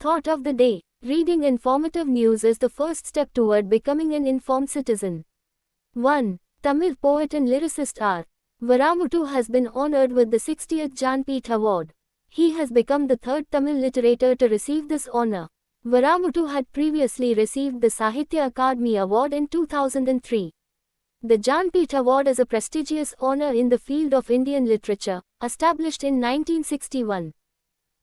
Thought of the day: reading informative news is the first step toward becoming an informed citizen. 1. Tamil poet and lyricist R. Varamuttu has been honored with the 60th Jnanpith Award. He has become the third Tamil literator to receive this honor. Varamuttu had previously received the Sahitya Akademi Award in 2003. The Jnanpith Award is a prestigious honor in the field of Indian literature, established in 1961.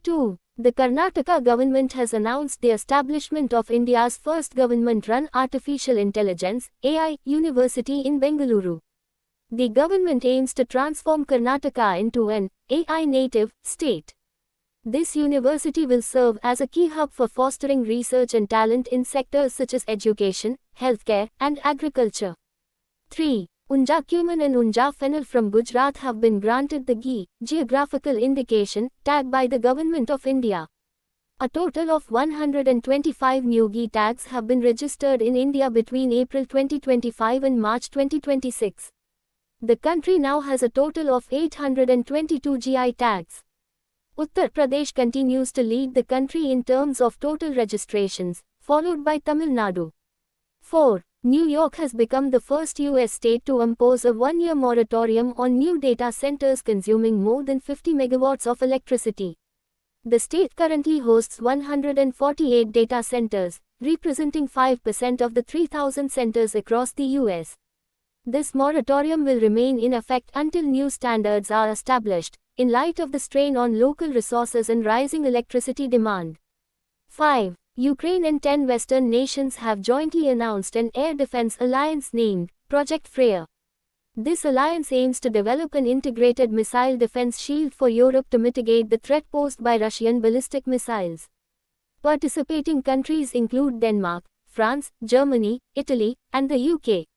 2. The Karnataka government has announced the establishment of India's first government-run artificial intelligence (AI) university in Bengaluru. The government aims to transform Karnataka into an AI-native state. This university will serve as a key hub for fostering research and talent in sectors such as education, healthcare, and agriculture. 3. Unja cumin and Unja fennel from Gujarat have been granted the GI geographical indication tag by the Government of India. A total of 125 new GI tags have been registered in India between April 2025 and March 2026. The country now has a total of 822 GI tags. Uttar Pradesh continues to lead the country in terms of total registrations, followed by Tamil Nadu. 4. New York has become the first U.S. state to impose a one-year moratorium on new data centers consuming more than 50 megawatts of electricity. The state currently hosts 148 data centers, representing 5% of the 3,000 centers across the U.S. This moratorium will remain in effect until new standards are established, in light of the strain on local resources and rising electricity demand. 5. Ukraine and 10 Western nations have jointly announced an air defense alliance named Project Freya. This alliance aims to develop an integrated missile defense shield for Europe to mitigate the threat posed by Russian ballistic missiles. Participating countries include Denmark, France, Germany, Italy, and the UK.